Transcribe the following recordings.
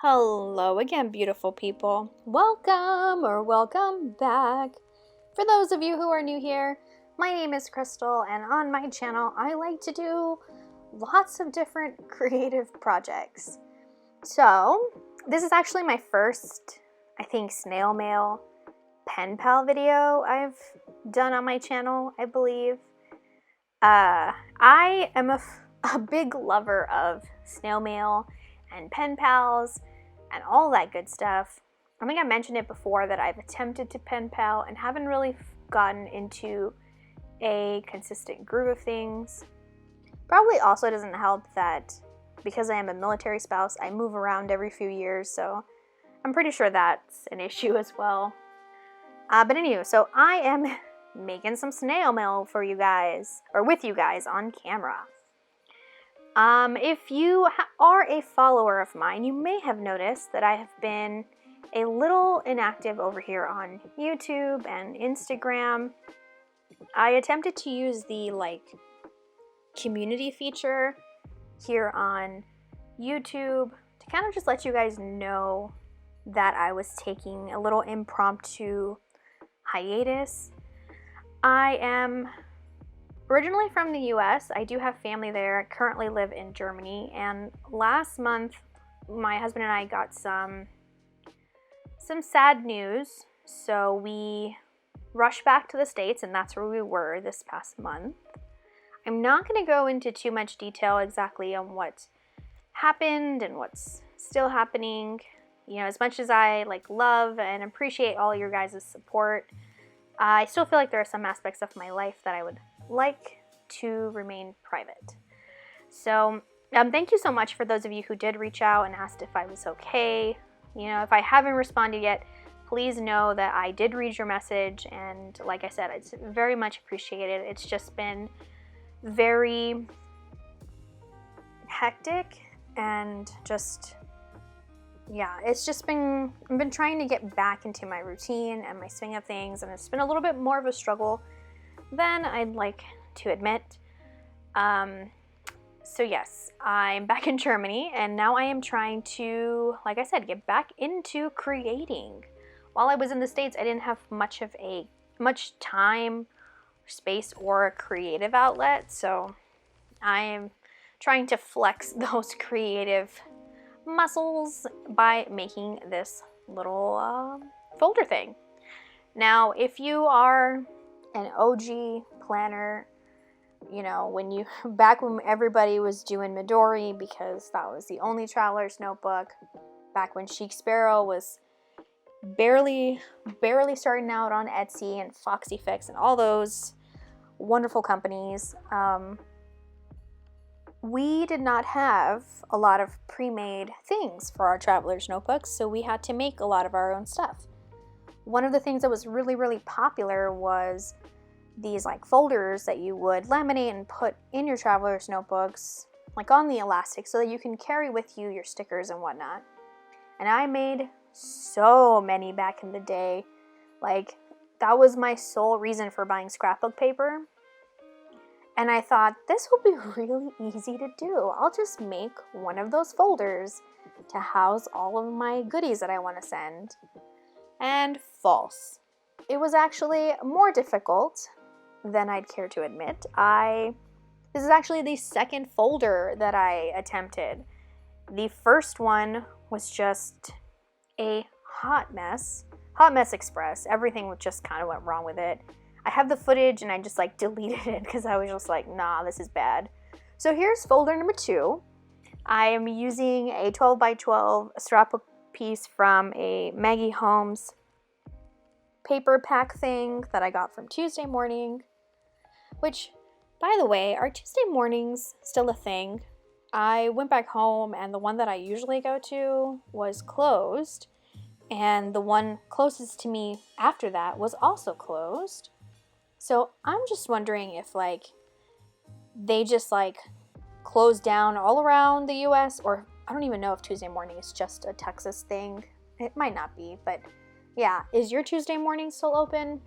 Hello again, beautiful people. Welcome or welcome back. For those of you who are new here, my name is Crystal, and on my channel, I like to do lots of different creative projects. So, this is actually my first, I think, snail mail pen pal video I've done on my channel, I believe. I am a big lover of snail mail and pen pals and all that good stuff. I think I mentioned it before that I've attempted to pen pal and haven't really gotten into a consistent groove of things. Probably also doesn't help that because I am a military spouse, I move around every few years, so I'm pretty sure that's an issue as well. But anyway, so I am making some snail mail for you guys, or with you guys on camera. If you are a follower of mine, you may have noticed that I have been a little inactive over here on YouTube and Instagram. I attempted to use the community feature here on YouTube to kind of just let you guys know that I was taking a little impromptu hiatus. I am originally from the US. I do have family there. I currently live in Germany, and last month my husband and I got some sad news, so we rushed back to the States, and that's where we were this past month. I'm not going to go into too much detail exactly on what happened and what's still happening. You know, as much as I love and appreciate all your guys' support, I still feel like there are some aspects of my life that I would like to remain private. So thank you so much for those of you who did reach out and asked if I was okay. You know, if I haven't responded yet, please know that I did read your message, and like I said, it's very much appreciated. It's just been very hectic and just, yeah, it's just been, I've been trying to get back into my routine and my swing of things, and it's been a little bit more of a struggle than I'd like to admit. So yes, I'm back in Germany, and now I am trying to, like I said, get back into creating. While I was in the States, I didn't have much time, space, or a creative outlet, so I am trying to flex those creative muscles by making this little folder thing. Now, if you are an OG planner, you know, back when everybody was doing Midori because that was the only traveler's notebook, back when Chic Sparrow was barely starting out on Etsy and Foxy Fix and all those wonderful companies, we did not have a lot of pre-made things for our traveler's notebooks, so we had to make a lot of our own stuff. One of the things that was really popular was these folders that you would laminate and put in your traveler's notebooks, on the elastic, so that you can carry with you your stickers and whatnot. And I made so many back in the day. That was my sole reason for buying scrapbook paper. And I thought, this will be really easy to do. I'll just make one of those folders to house all of my goodies that I want to send. And false. It was actually more difficult than I'd care to admit. This is actually the second folder that I attempted. The first one was just a hot mess express. Everything just kind of went wrong with it. I have the footage and I just deleted it because I was just nah, this is bad. So here's folder number 2. I am using a 12 by 12 scrapbook piece from a Maggie Holmes paper pack thing that I got from Tuesday Morning, which, by the way, are Tuesday mornings still a thing? I went back home and the one that I usually go to was closed, and the one closest to me after that was also closed. So I'm just wondering if they just closed down all around the US, or I don't even know if Tuesday morning is just a Texas thing. It might not be, but yeah, is your Tuesday morning still open?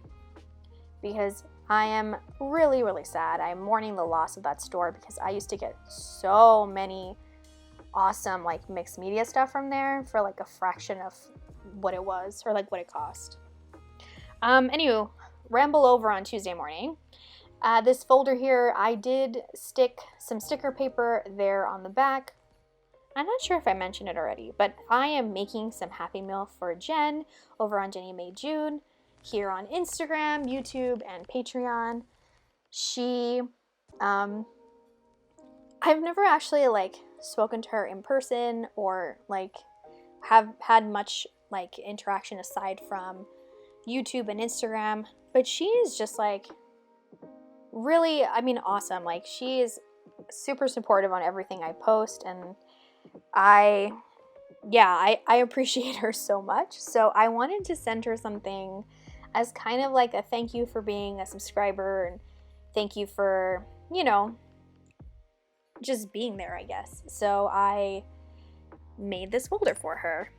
Because I am really sad. I'm mourning the loss of that store because I used to get so many awesome like mixed media stuff from there for like a fraction of what it was, or like what it cost. Anywho, ramble over on Tuesday morning. This folder here, I did stick some sticker paper there on the back. I'm not sure if I mentioned it already, but I am making some Happy Meal for Jen over on Jennie Mae June here on Instagram, YouTube, and Patreon. She, I've never actually like spoken to her in person or like have had much like interaction aside from YouTube and Instagram, but she is just like really, I mean, awesome. Like she is super supportive on everything I post, and I appreciate her so much. So I wanted to send her something as kind of like a thank you for being a subscriber, and thank you for, you know, just being there, I guess. So I made this folder for her.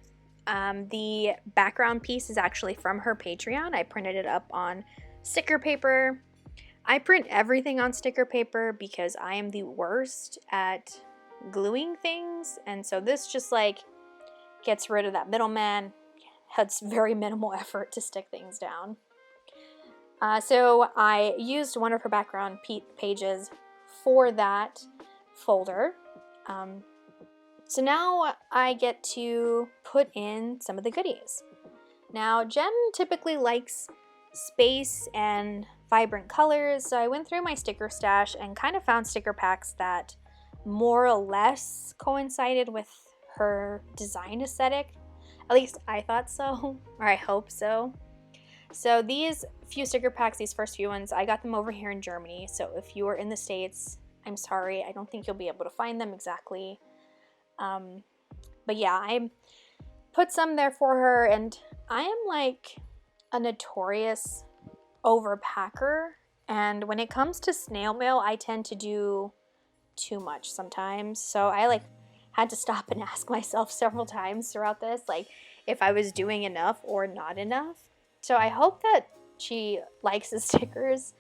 The background piece is actually from her Patreon. I printed it up on sticker paper. I print everything on sticker paper because I am the worst at gluing things, and so this just like gets rid of that middleman. It's very minimal effort to stick things down. So I used one of her background pages for that folder. So now I get to put in some of the goodies. Now Jen typically likes space and vibrant colors, so I went through my sticker stash and kind of found sticker packs that more or less coincided with her design aesthetic. At least I thought so, or I hope so. So these few sticker packs, these first few ones, I got them over here in Germany. So if you are in the States, I'm sorry, I don't think you'll be able to find them exactly. But yeah, I put some there for her, and I am like a notorious overpacker. And when it comes to snail mail, I tend to do too much sometimes. So I like had to stop and ask myself several times throughout this, like if I was doing enough or not enough. So I hope that she likes the stickers.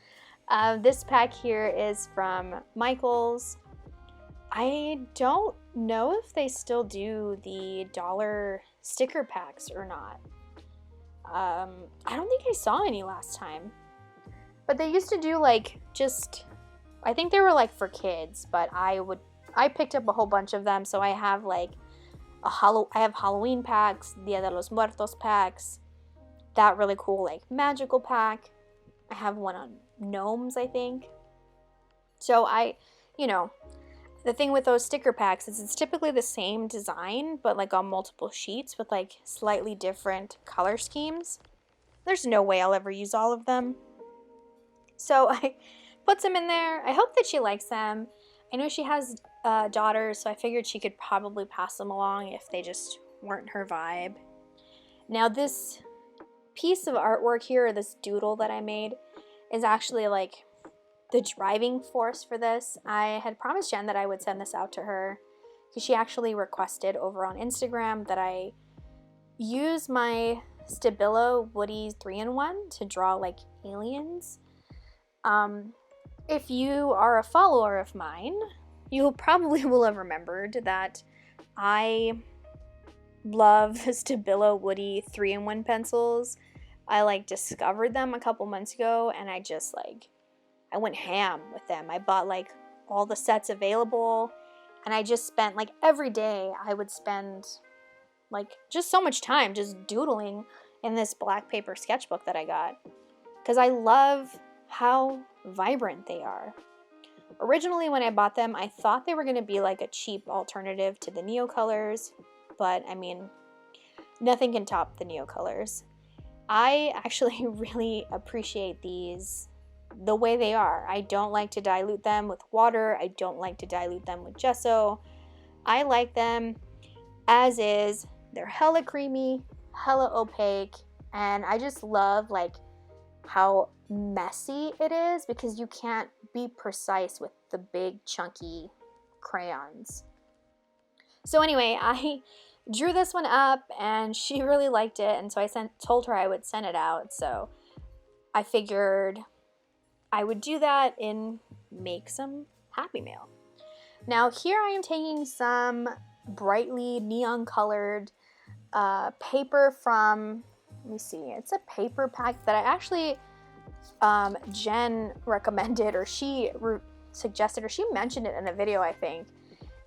This pack here is from Michaels. I don't know if they still do the dollar sticker packs or not. I don't think I saw any last time. But they used to do like just, I think they were like for kids, but I picked up a whole bunch of them. So I have like I have Halloween packs, Dia de los Muertos packs, that really cool like magical pack. I have one on gnomes, I think. So the thing with those sticker packs is it's typically the same design, but like on multiple sheets with like slightly different color schemes. There's no way I'll ever use all of them. So I put some in there. I hope that she likes them. I know she has daughters, so I figured she could probably pass them along if they just weren't her vibe. Now this piece of artwork here, this doodle that I made, is actually like the driving force for this. I had promised Jen that I would send this out to her because she actually requested over on Instagram that I use my Stabilo Woody 3-in-1 to draw like aliens. If you are a follower of mine, you probably will have remembered that I love the Stabilo Woody 3-in-1 pencils. I like discovered them a couple months ago, and I just like I went ham with them. I bought like all the sets available, and I just spent like every day I would spend like just so much time just doodling in this black paper sketchbook that I got because I love how vibrant they are. Originally when I bought them, I thought they were going to be like a cheap alternative to the Neo colors, but I mean, nothing can top the Neo colors. I actually really appreciate these the way they are. I don't like to dilute them with water. I don't like to dilute them with gesso. I like them as is. They're hella creamy, hella opaque, and I just love like how messy it is because you can't be precise with the big chunky crayons. So anyway, I drew this one up and she really liked it, and so I told her I would send it out. So I figured I would do that and make some Happy Mail. Now here I am taking some brightly neon colored paper from, let me see, it's a paper pack that I actually, Jen recommended, or she suggested, or she mentioned it in a video, I think.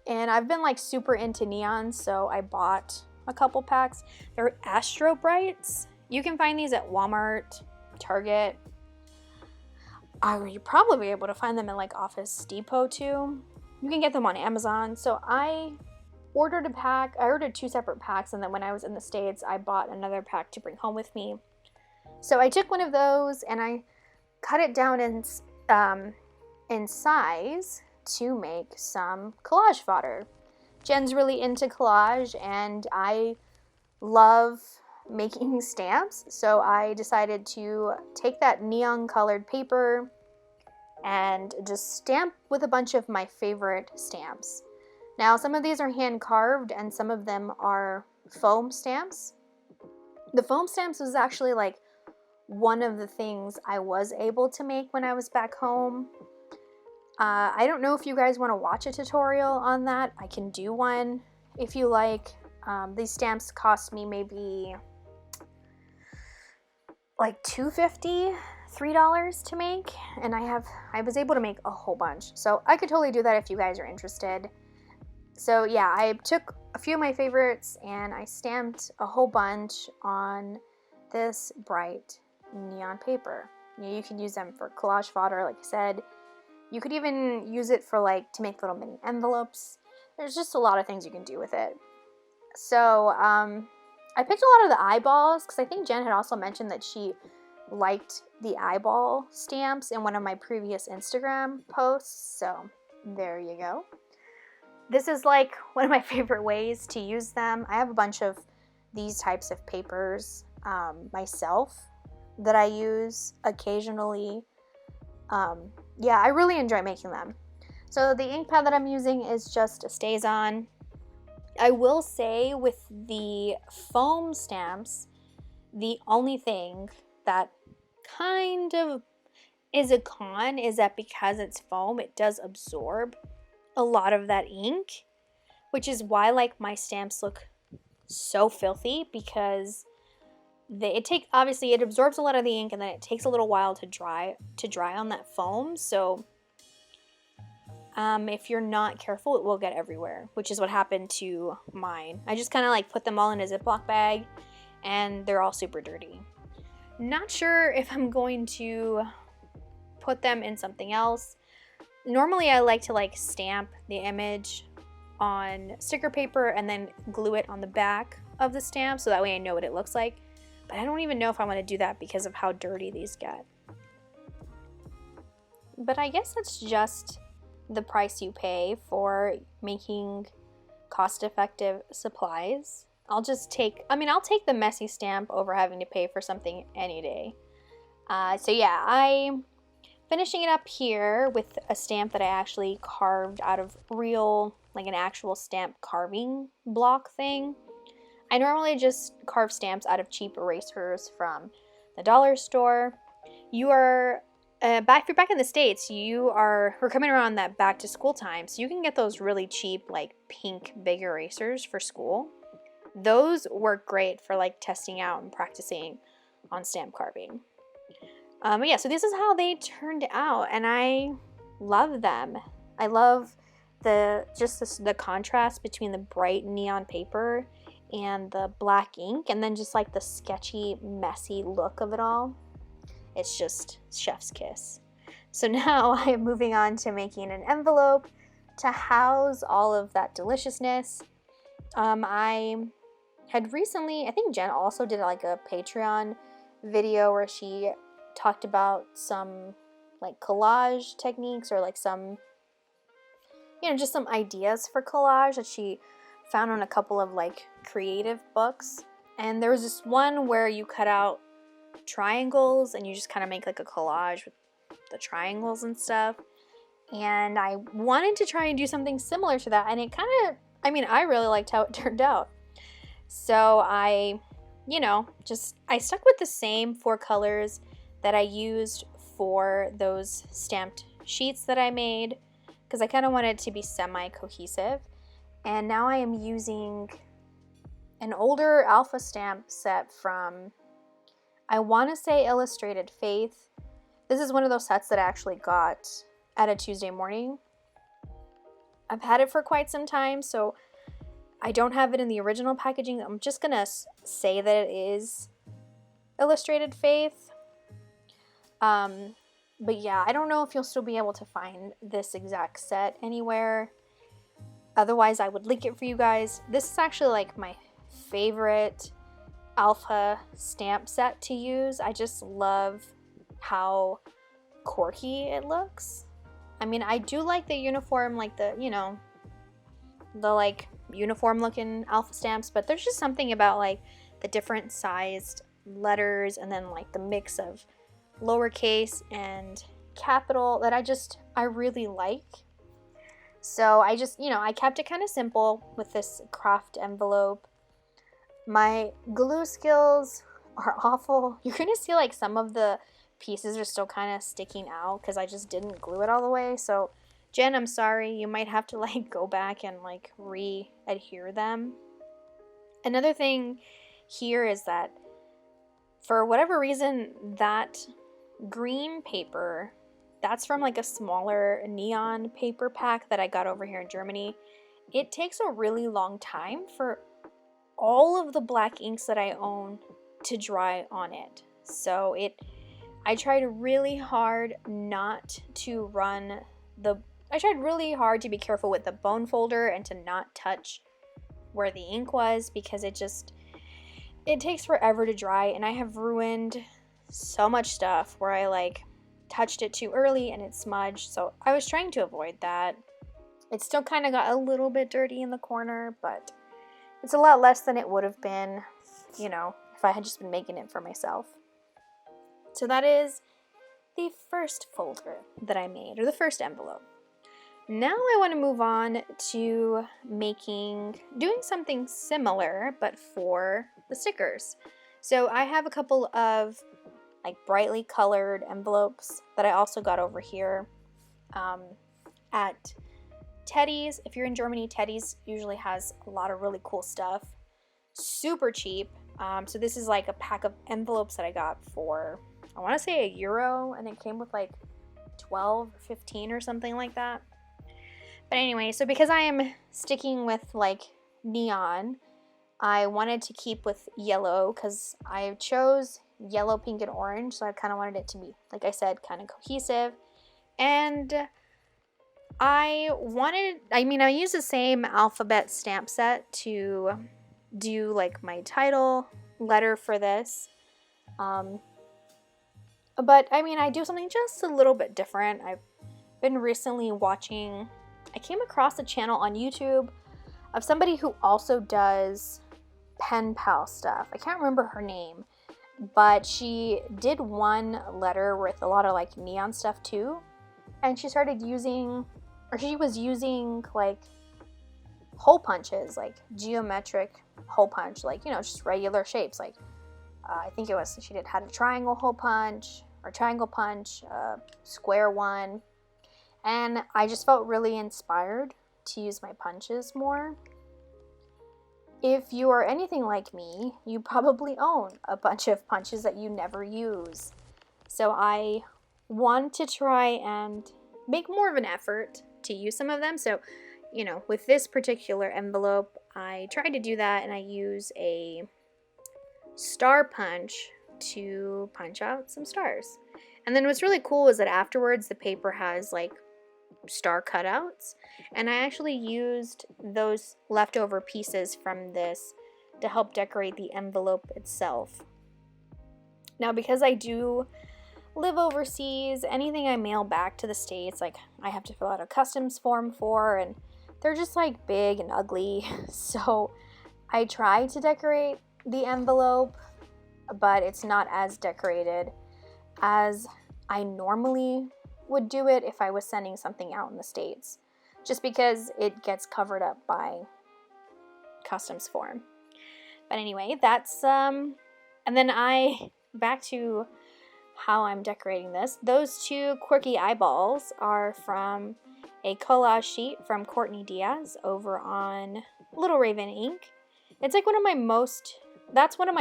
And I've been like super into neon, so I bought a couple packs. They're Astro Brights. You can find these at Walmart, Target. You'll probably be able to find them in like Office Depot too. You can get them on Amazon. So I ordered a pack. I ordered 2 separate packs, and then when I was in the States, I bought another pack to bring home with me. So I took one of those and I cut it down in size to make some collage fodder. Jen's really into collage, and I love making stamps, so I decided to take that neon colored paper and just stamp with a bunch of my favorite stamps. Now, some of these are hand carved and some of them are foam stamps. The foam stamps was actually like one of the things I was able to make when I was back home. I don't know if you guys want to watch a tutorial on that. I can do one if you like. These stamps cost me maybe like $2.50, $3 to make, and I was able to make a whole bunch. So I could totally do that if you guys are interested. So yeah, I took a few of my favorites and I stamped a whole bunch on this bright neon paper. You can use them for collage fodder, like I said. You could even use it for like to make little mini envelopes. There's just a lot of things you can do with it. So I picked a lot of the eyeballs because I think Jen had also mentioned that she liked the eyeball stamps in one of my previous Instagram posts. So there you go. This is like one of my favorite ways to use them. I have a bunch of these types of papers myself that I use occasionally. Yeah, I really enjoy making them. So the ink pad that I'm using is just a StazOn. I will say with the foam stamps, the only thing that kind of is a con is that because it's foam, it does absorb a lot of that ink, which is why like my stamps look so filthy, because obviously it absorbs a lot of the ink and then it takes a little while to dry on that foam. So if you're not careful, it will get everywhere, which is what happened to mine. I just kind of like put them all in a Ziploc bag and they're all super dirty. Not sure if I'm going to put them in something else. Normally I like to like stamp the image on sticker paper and then glue it on the back of the stamp so that way I know what it looks like. But I don't even know if I want to do that because of how dirty these get. But I guess that's just the price you pay for making cost-effective supplies. I'll take the messy stamp over having to pay for something any day. So yeah, I'm finishing it up here with a stamp that I actually carved out of real, like an actual stamp carving block thing. I normally just carve stamps out of cheap erasers from the dollar store. If you're back in the States, we're coming around that back to school time, so you can get those really cheap, like pink big erasers for school. Those work great for like testing out and practicing on stamp carving. But yeah, so this is how they turned out, and I love them. I love the contrast between the bright neon paper and the black ink, and then just like the sketchy, messy look of it all. It's just chef's kiss. So now I am moving on to making an envelope to house all of that deliciousness. I had recently, I think Jen also did like a Patreon video where she talked about some like collage techniques, or like some, just some ideas for collage that she found on a couple of like creative books. And there was this one where you cut out triangles and you just kind of make like a collage with the triangles and stuff. And I wanted to try and do something similar to that, and it kind of, I really liked how it turned out. So I stuck with the same 4 colors that I used for those stamped sheets that I made, because I kind of wanted it to be semi-cohesive. And now I am using an older alpha stamp set from, I want to say Illustrated Faith. This is one of those sets that I actually got at a Tuesday morning. I've had it for quite some time, so I don't have it in the original packaging. I'm just gonna say that it is Illustrated Faith. But yeah, I don't know if you'll still be able to find this exact set anywhere. Otherwise, I would link it for you guys. This is actually like my favorite alpha stamp set to use. I just love how quirky it looks. I mean, I do like the uniform, like the, you know, the like uniform looking alpha stamps, but there's just something about like the different sized letters and then like the mix of lowercase and capital that I really like. So I just, I kept it kind of simple with this craft envelope. My glue skills are awful. You're gonna see like some of the pieces are still kind of sticking out because I just didn't glue it all the way. So Jen, I'm sorry, you might have to like go back and like re-adhere them. Another thing here is that for whatever reason, that green paper, that's from like a smaller neon paper pack that I got over here in Germany. It takes a really long time for all of the black inks that I own to dry on it. So I tried really hard not to I tried really hard to be careful with the bone folder and to not touch where the ink was, because it takes forever to dry, and I have ruined so much stuff where I like touched it too early and it smudged. So I was trying to avoid that. It still kind of got a little bit dirty in the corner, but it's a lot less than it would have been, if I had just been making it for myself. So that is the first folder that I made, or the first envelope. Now I want to move on to doing something similar, but for the stickers. So I have a couple of like brightly colored envelopes that I also got over here at Teddy's. If you're in Germany, Teddy's usually has a lot of really cool stuff. Super cheap. So this is like a pack of envelopes that I got for, I want to say €1, and it came with like 12 or 15 or something like that. But anyway, so because I am sticking with like neon, I wanted to keep with yellow because I chose yellow, pink, and orange. So I kind of wanted it to be, like I said, kind of cohesive. And I used the same alphabet stamp set to do like my title letter for this. But I do something just a little bit different. I've been recently I came across a channel on YouTube of somebody who also does pen pal stuff. I can't remember her name, but she did one letter with a lot of like neon stuff too. And she was using like hole punches, like geometric hole punch, like, just regular shapes. Like, I think she had a triangle hole punch or triangle punch, square one. And I just felt really inspired to use my punches more. If you are anything like me, you probably own a bunch of punches that you never use. So I want to try and make more of an effort to use some of them. So, with this particular envelope, I tried to do that, and I use a star punch to punch out some stars. And then what's really cool is that afterwards the paper has like star cutouts, and I actually used those leftover pieces from this to help decorate the envelope itself. Now, because I do live overseas, anything I mail back to the States, like, I have to fill out a customs form for, and they're just like big and ugly. So I try to decorate the envelope, but it's not as decorated as I normally would do it if I was sending something out in the States, just because it gets covered up by customs form. But anyway, that's and then back to how I'm decorating this. Those two quirky eyeballs are from a collage sheet from Courtney Diaz over on Little Raven ink. It's like one of my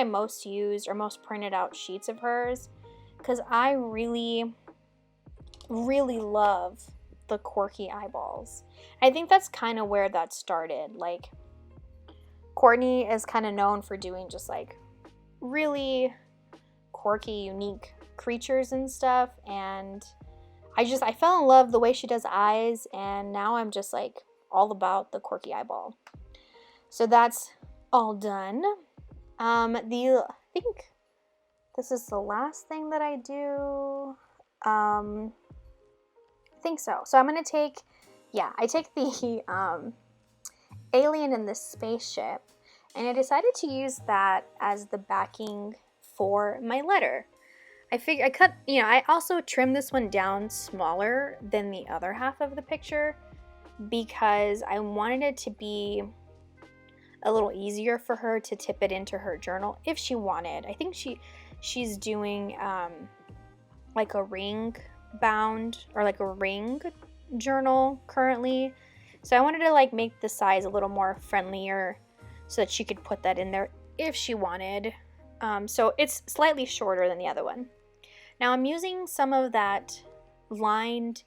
most used or most printed out sheets of hers, because I really, really love the quirky eyeballs. I think that's kind of where that started. Like, Courtney is kind of known for doing just like really quirky, unique creatures and stuff, and I fell in love the way she does eyes, and now I'm just like all about the quirky eyeball. So that's all done. I think this is the last thing that I do. I think so. So I'm gonna take, I take the alien in the spaceship, and I decided to use that as the backing for my letter. I also trimmed this one down smaller than the other half of the picture because I wanted it to be a little easier for her to tip it into her journal if she wanted. I think she's doing like a ring bound or like a ring journal currently. So I wanted to like make the size a little more friendlier so that she could put that in there if she wanted. So it's slightly shorter than the other one. Now I'm using some of that lined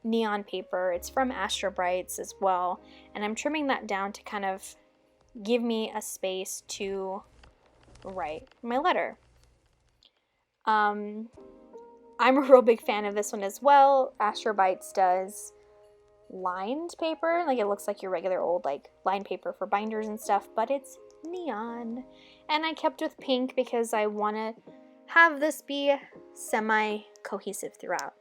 neon paper. It's from Astro Brights as well. And I'm trimming that down to kind of give me a space to write my letter. I'm a real big fan of this one as well. Astro Brights does lined paper. Like, it looks like your regular old like lined paper for binders and stuff, but it's neon. And I kept with pink because I want to have this be semi-cohesive throughout.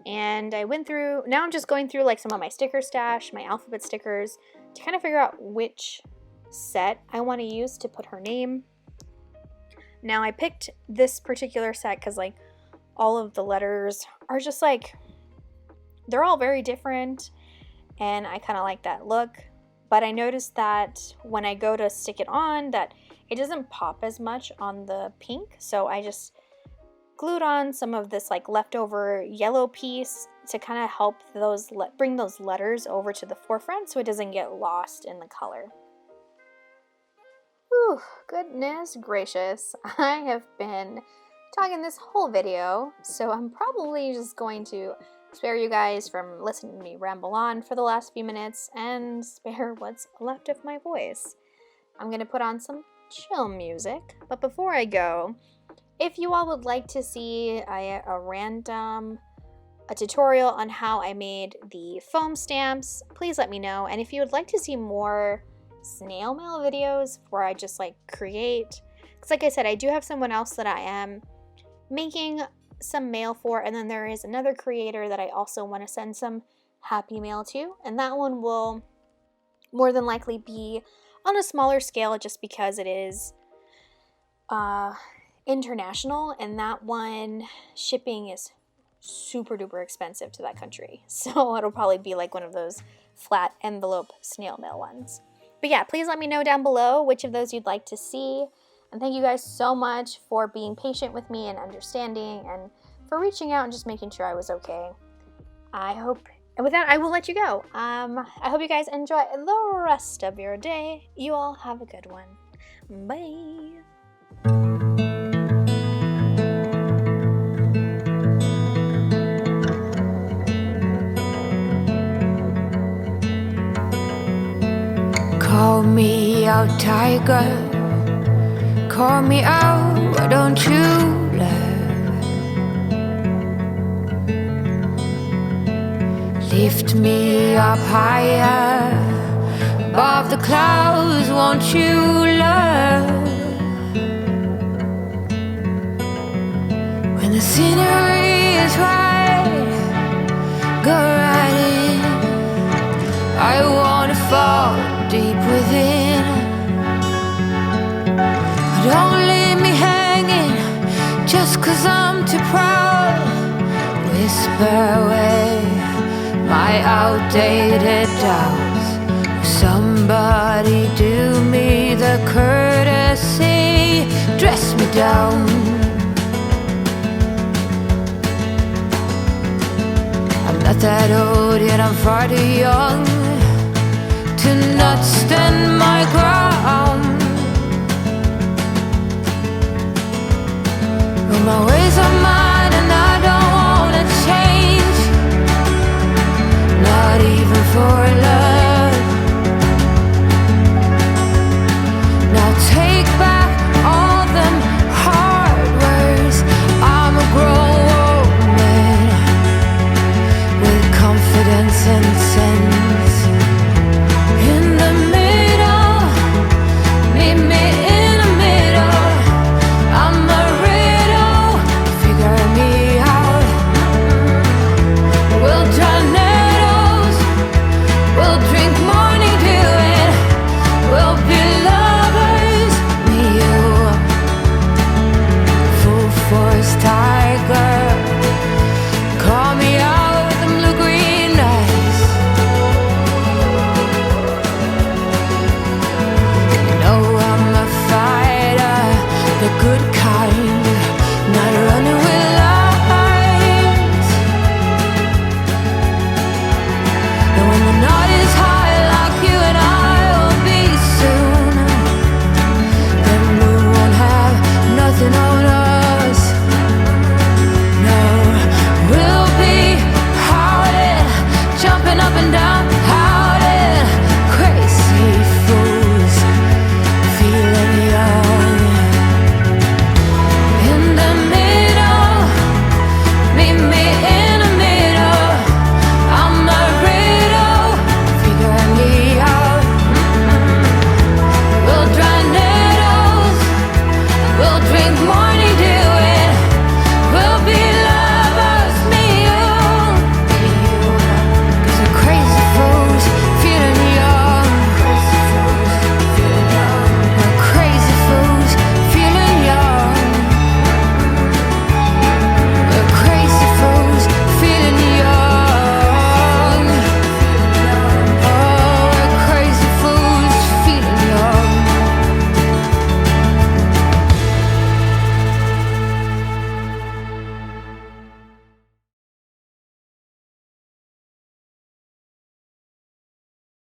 And now I'm just going through like some of my sticker stash, my alphabet stickers, to kind of figure out which set I want to use to put her name. Now I picked this particular set because like all of the letters are just like, they're all very different, and I kind of like that look. But I noticed that when I go to stick it on, that it doesn't pop as much on the pink, so I just glued on some of this like leftover yellow piece to kind of help bring those letters over to the forefront so it doesn't get lost in the color. Whew, goodness gracious. I have been talking this whole video, so I'm probably just going to spare you guys from listening to me ramble on for the last few minutes and spare what's left of my voice. I'm going to put on some chill music, but before I go, if you all would like to see a tutorial on how I made the foam stamps, please let me know. And if you would like to see more snail mail videos where I just like create, because like I said, I do have someone else that I am making some mail for, and then there is another creator that I also want to send some happy mail to, and that one will more than likely be on a smaller scale just because it is international, and that one shipping is super duper expensive to that country, so it'll probably be like one of those flat envelope snail mail ones. But yeah, please let me know down below which of those you'd like to see. And thank you guys so much for being patient with me and understanding, and for reaching out and just making sure I was okay. And with that, I will let you go. I hope you guys enjoy the rest of your day. You all have a good one. Bye. Call me out, tiger. Call me out, why don't you love? Lift me up higher, above the clouds, won't you love? When the scenery is right, go right in. I wanna fall deep within. Don't leave me hanging just 'cause I'm too proud. Whisper away my outdated doubts. Somebody do me the courtesy, dress me down. I'm not not that old, yet I'm far too young to not stand my ground. Well, my ways are